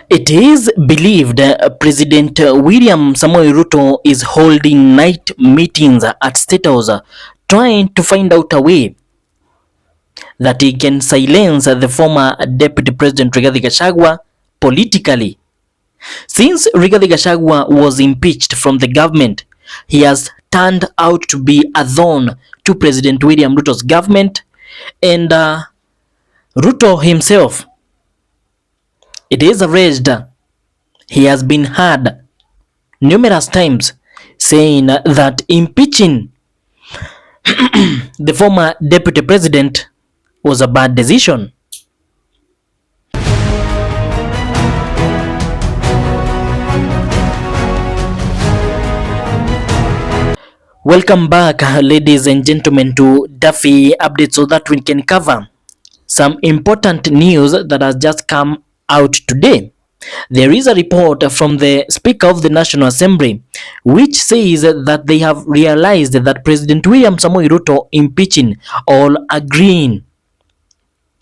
It is believed President William Samoei Ruto is holding night meetings at State House, trying to find out a way that he can silence the former Deputy President Rigathi Gachagua politically. Since Rigathi Gachagua was impeached from the government, he has turned out to be a thorn to President William Ruto's government, and Ruto himself, it is alleged he has been heard numerous times saying that impeaching the former deputy president was a bad decision. Welcome back, ladies and gentlemen, to Duffy Update, so that we can cover some important news that has just come out today. There is a report from the Speaker of the National Assembly which says that they have realized that President William Samoei Ruto impeaching or agreeing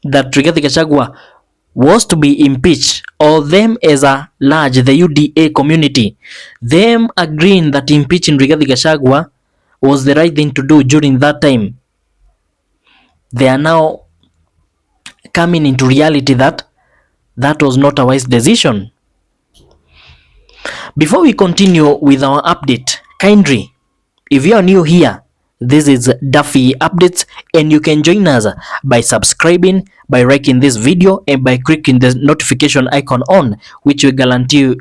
that Rigathi Gachagua was to be impeached, or them as a large, the UDA community, them agreeing that impeaching Rigathi Gachagua was the right thing to do during that time. They are now coming into reality that that was not a wise decision. Before we continue with our update, kindly, if you are new here, this is Duffy Updates, and you can join us by subscribing, by liking this video, and by clicking the notification icon on, which will guarantee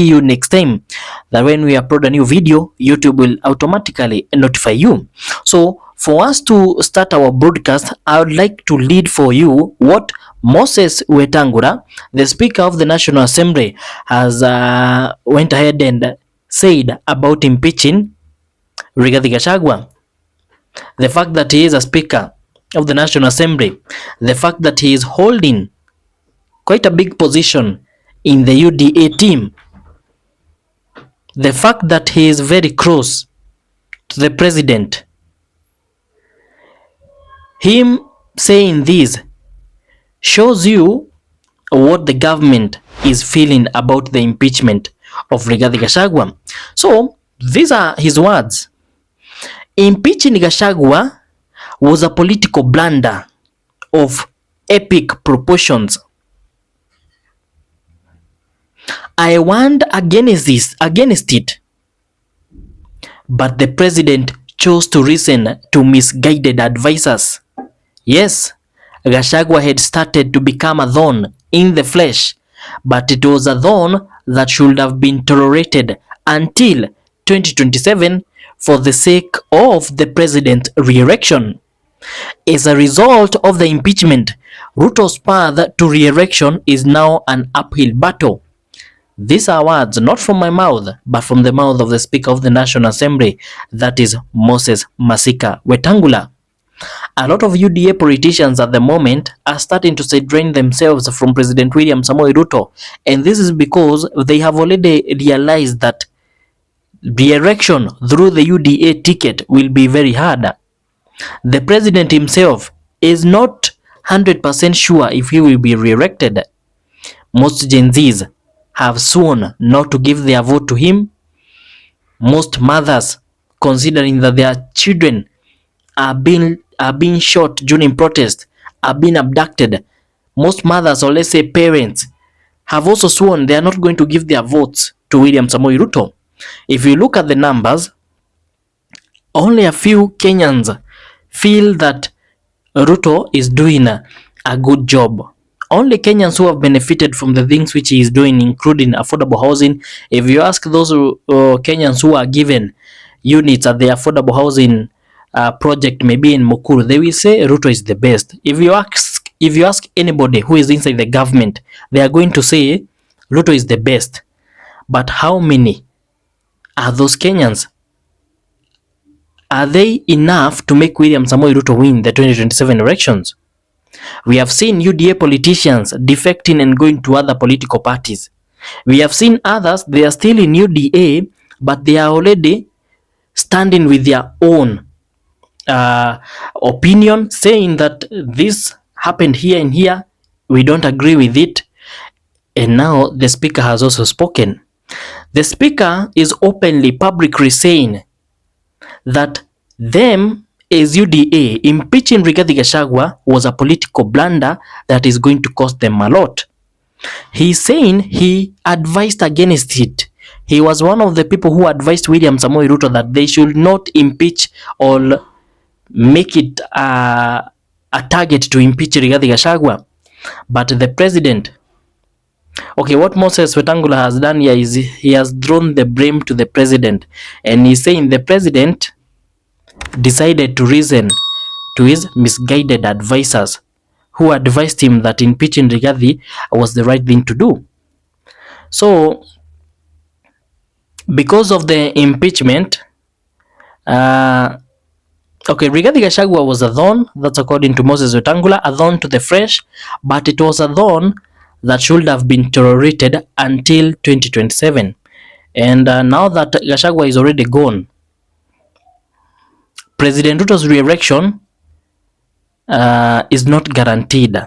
you next time that when we upload a new video, YouTube will automatically notify you. So for us to start our broadcast, I would like to read for you what Moses Wetangula, the Speaker of the National Assembly, has went ahead and said about impeaching Rigathi Gachagua. The fact that he is a Speaker of the National Assembly, the fact that he is holding quite a big position in the UDA team, the fact that he is very close to the president, him saying this shows you what the government is feeling about the impeachment of Rigathi Gachagua. So these are his words. Impeaching Gachagua was a political blunder of epic proportions. I warned against it, but the president chose to listen to misguided advisors. Yes, Gachagua had started to become a thorn in the flesh, but it was a thorn that should have been tolerated until 2027 for the sake of the president's re-election. As a result of the impeachment, Ruto's path to re-election is now an uphill battle. These are words not from my mouth, but from the mouth of the Speaker of the National Assembly, that is Moses Masika Wetangula. A lot of UDA politicians at the moment are starting to drain themselves from President William Samoei Ruto, and this is because they have already realized that the election through the UDA ticket will be very hard. The president himself is not 100% sure if he will be re-elected. Most Gen Zs have sworn not to give their vote to him. Most mothers, considering that their children are being shot during protest, are being abducted. Most mothers, or let's say parents, have also sworn they are not going to give their votes to William Samoei Ruto. If you look at the numbers, only a few Kenyans feel that Ruto is doing a good job. Only Kenyans who have benefited from the things which he is doing, including affordable housing. If you ask those Kenyans who are given units at the affordable housing project, maybe in Mukuru, they will say Ruto is the best. If you ask anybody who is inside the government, they are going to say Ruto is the best. But how many are those Kenyans? Are they enough to make William Samoei Ruto win the 2027 elections? We have seen UDA politicians defecting and going to other political parties. We have seen others, they are still in UDA, but they are already standing with their own opinion, saying that this happened here and here, we don't agree with it. And now the speaker has also spoken. The speaker is openly, publicly saying that them as UDA impeaching Rigathi Gachagua was a political blunder that is going to cost them a lot. He's saying he advised against it. He was one of the people who advised William Samoei Ruto that they should not impeach or make it a target to impeach Rigathi Gachagua. But the president, okay, what Moses Wetangula has done here is he has thrown the blame to the president, and he's saying the president decided to listen to his misguided advisors who advised him that impeaching Rigathi was the right thing to do. So, because of the impeachment, okay, Rigathi Gachagua was a thorn, that's according to Moses Wetangula, a thorn to the flesh, but it was a thorn that should have been tolerated until 2027. And now that Gachagua is already gone, President Ruto's re-election is not guaranteed.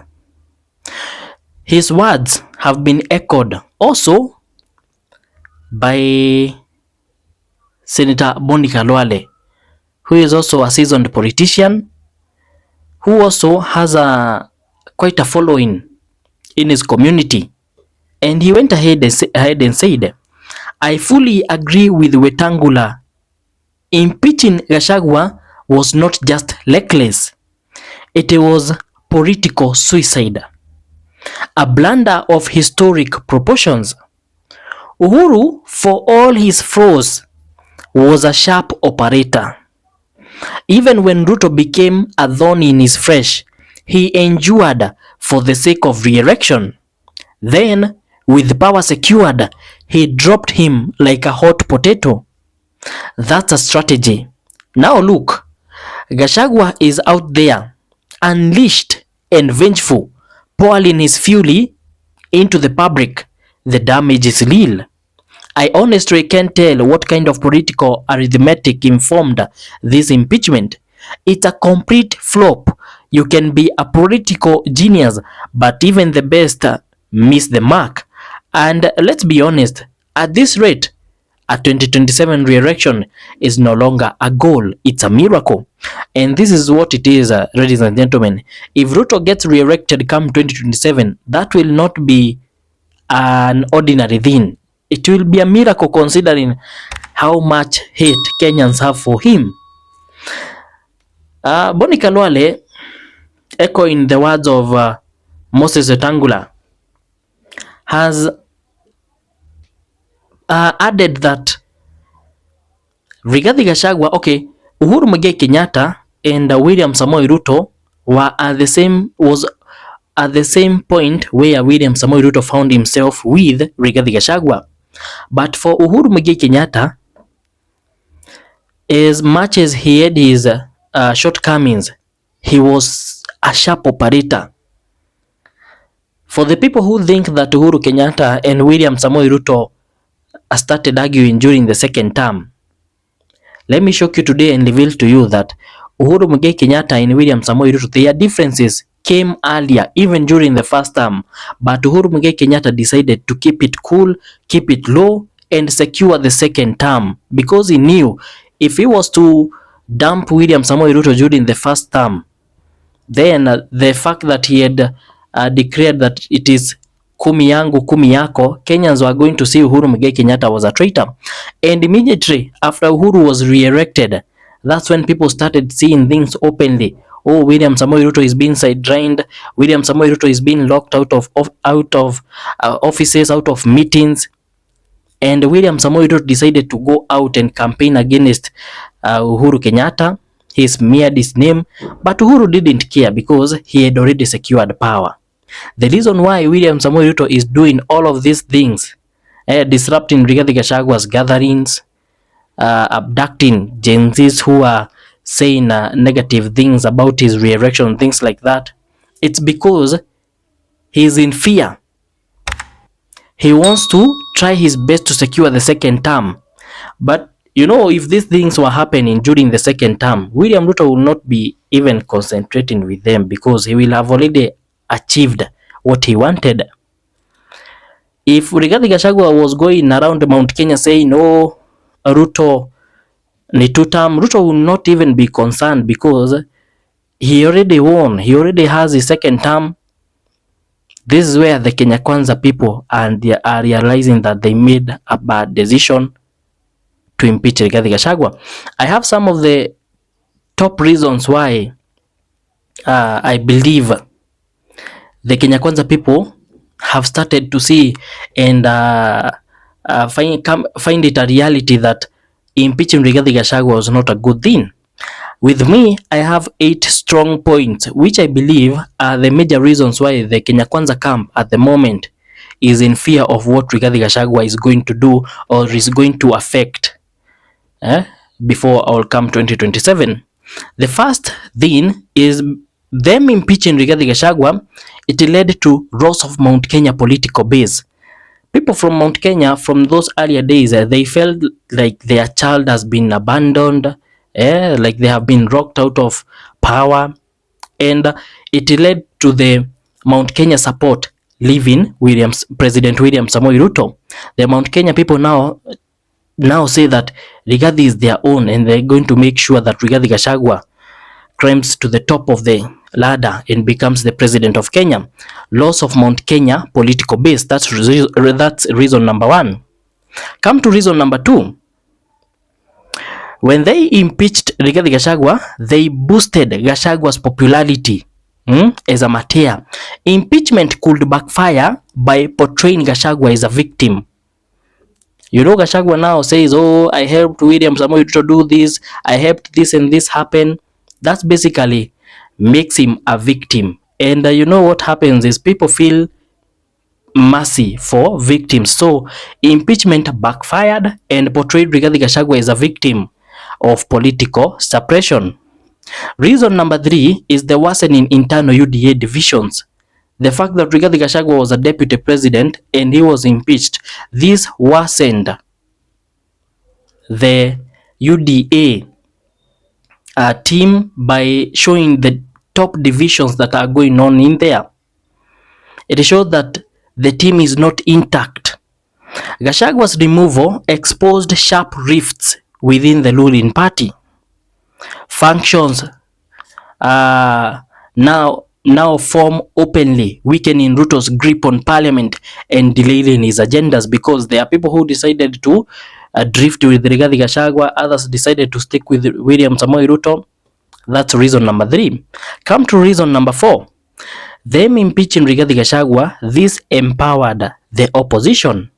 His words have been echoed also by Senator Boni Khalwale, who is also a seasoned politician, who also has quite a following in his community. And he went ahead and said, I fully agree with Wetangula. Impeaching Gachagua was not just reckless, it was political suicide, a blunder of historic proportions. Uhuru, for all his flaws, was a sharp operator. Even when Ruto became a thorn in his flesh, he endured for the sake of re-election. Then, with power secured, he dropped him like a hot potato. That's a strategy. Now look, Gachagua is out there, unleashed and vengeful, pouring his fury into the public. The damage is real. I honestly can't tell what kind of political arithmetic informed this impeachment. It's a complete flop. You can be a political genius, but even the best miss the mark. And let's be honest, at this rate, a 2027 re-election is no longer a goal, it's a miracle. And this is what it is, ladies and gentlemen. If Ruto gets re-elected come 2027, that will not be an ordinary thing. It will be a miracle considering how much hate Kenyans have for him. Boni Khalwale, echoing the words of Moses Wetangula, has added that Rigathi Gachagua, okay, Uhuru Muigai Kenyatta and William Samoei Ruto were at the same point where William Samoei Ruto found himself with Rigathi Gachagua. But for Uhuru Muigai Kenyatta, as much as he had his shortcomings, he was a sharp operator. For the people who think that Uhuru Kenyatta and William Samoei Ruto started arguing during the second term, let me shock you today and reveal to you that Uhuru Muigai Kenyatta and William Samoei Ruto, their differences came earlier, even during the first term. But Uhuru Muigai Kenyatta decided to keep it cool, keep it low, and secure the second term, because he knew if he was to dump William Samoei Ruto during the first term, then the fact that he had declared that it is kumi yangu kumi yako, Kenyans were going to see Uhuru Muigai Kenyatta was a traitor. And immediately after Uhuru was re-elected, that's when people started seeing things openly. Oh, William Samoei Ruto is being sidelined. William Samoei Ruto is being locked out of offices, out of meetings. And William Samoei Ruto decided to go out and campaign against Uhuru Kenyatta. He smeared his name, but Uhuru didn't care because he had already secured power. The reason why William Samoei Ruto is doing all of these things, disrupting Rigathi Gachagua's gatherings, abducting Gen Zs who are saying negative things about his re-election, things like that, it's because he's in fear. He wants to try his best to secure the second term. But you know, if these things were happening during the second term, William Ruto will not be even concentrating with them because he will have already achieved what he wanted. If Rigathi Gachagua was going around Mount Kenya saying, "Oh, Ruto ni two-term," Ruto will not even be concerned because he already won. He already has his second term. This is where the Kenya Kwanza people and they are realizing that they made a bad decision to impeach Rigathi Gachagua. I have some of the top reasons why I believe the Kenya Kwanza people have started to see and find it a reality that impeaching Rigathi Gachagua was not a good thing. With me, I have 8 strong points which I believe are the major reasons why the Kenya Kwanza camp at the moment is in fear of what Rigathi Gachagua is going to do or is going to affect before our come 2027. The first thing is them impeaching Rigathi Gachagua. It led to loss of Mount Kenya political base. People from Mount Kenya from those earlier days, they felt like their child has been abandoned, like they have been rocked out of power, and it led to the Mount Kenya support leaving President William Samoei Ruto. The Mount Kenya people now say that Rigathi is their own, and they're going to make sure that Rigathi Gachagua climbs to the top of the ladder and becomes the president of Kenya. Loss of Mount Kenya political base. That's reason number 1. Come to reason number 2. When they impeached Rigathi Gachagua, they boosted Gachagua's popularity as a martyr. Impeachment could backfire by portraying Gachagua as a victim. You know, Gachagua now says, "Oh, I helped William Samoei to do this. I helped this and this happen." That's basically makes him a victim. And you know what happens is people feel mercy for victims. So impeachment backfired and portrayed Rigathi Gachagua as a victim of political suppression. Reason number 3 is the worsening internal UDA divisions. The fact that Rigathi Gachagua was a deputy president and he was impeached, this worsened the UDA team by showing the top divisions that are going on in there. It showed that the team is not intact. Gachagua's removal exposed sharp rifts within the ruling party. Functions now form openly, weakening Ruto's grip on parliament and delaying his agendas, because there are people who decided to drift with Rigathi Gachagua, others decided to stick with William Samoei Ruto. That's reason number 3. Come to reason number 4. Them impeaching Rigathi Gachagua, this empowered the opposition.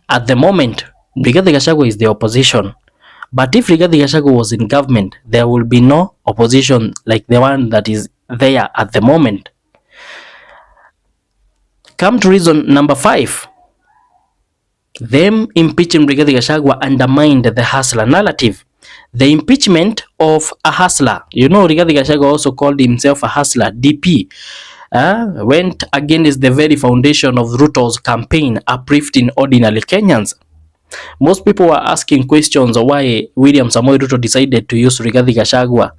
At the moment, Rigathi Gachagua is the opposition. But if Rigathi Gachagua was in government, there will be no opposition like the one that is there at the moment. Come to reason number 5. Them impeaching Rigathi Gachagua undermined the hustler narrative. The impeachment of a hustler, you know, Rigathi Gachagua also called himself a hustler, DP, went against the very foundation of Ruto's campaign, uplifting ordinary Kenyans. Most people were asking questions of why William Samoei Ruto decided to use Rigathi Gachagua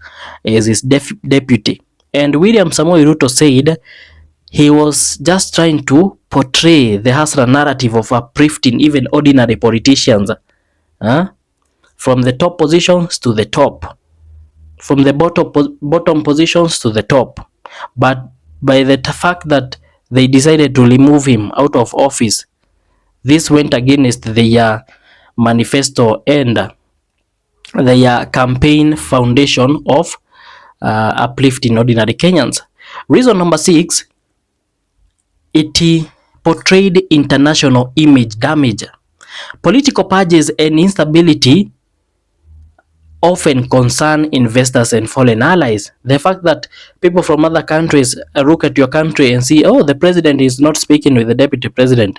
as his deputy. And William Samoei Ruto said he was just trying to portray the hustler narrative of uplifting even ordinary politicians. From the top positions to the top, from the bottom positions to the top. But by the fact that they decided to remove him out of office, this went against their manifesto and their campaign foundation of uplifting ordinary Kenyans. Reason number 6, it portrayed international image damage. Political purges and instability often concern investors and foreign allies. The fact that people from other countries look at your country and see, oh, the president is not speaking with the deputy president,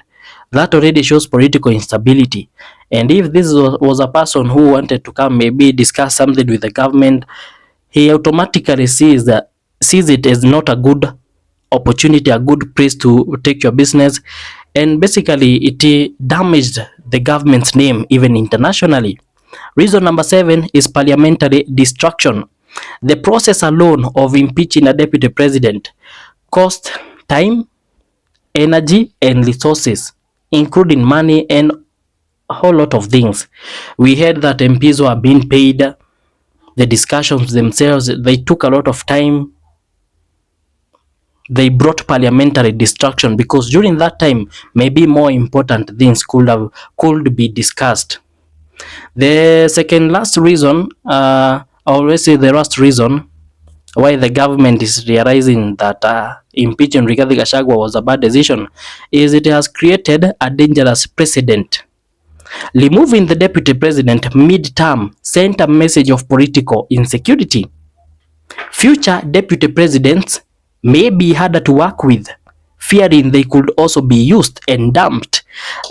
that already shows political instability. And if this was a person who wanted to come maybe discuss something with the government, he automatically sees it as not a good opportunity, a good place to take your business, and basically it damaged the government's name even internationally. Reason number 7 is parliamentary distraction. The process alone of impeaching a deputy president cost time, energy and resources, including money and a whole lot of things. We heard that MPs were being paid. The discussions themselves, they took a lot of time. They brought parliamentary distraction because during that time, maybe more important things could be discussed. The second last reason, I always say the last reason why the government is realizing that impeaching Rigathi Gachagua was a bad decision is it has created a dangerous precedent. Removing the deputy president mid-term sent a message of political insecurity. Future deputy presidents may be harder to work with, fearing they could also be used and dumped.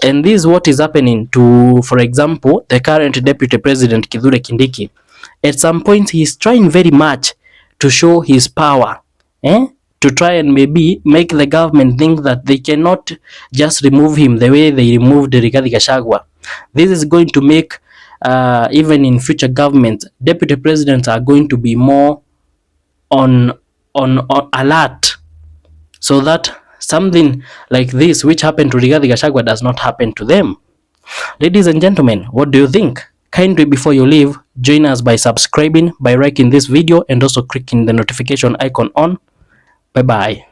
And this is what is happening to, for example, the current deputy president Kithure Kindiki. At some point, he's trying very much to show his power, to try and maybe make the government think that they cannot just remove him the way they removed Rigathi Gachagua. This is going to make, even in future governments, deputy presidents are going to be more on alert, so that something like this which happened to Rigathi Gachagua does not happen to them. Ladies and gentlemen, what do you think? Kindly, before you leave, join us by subscribing, by liking this video, and also clicking the notification icon on. Bye bye.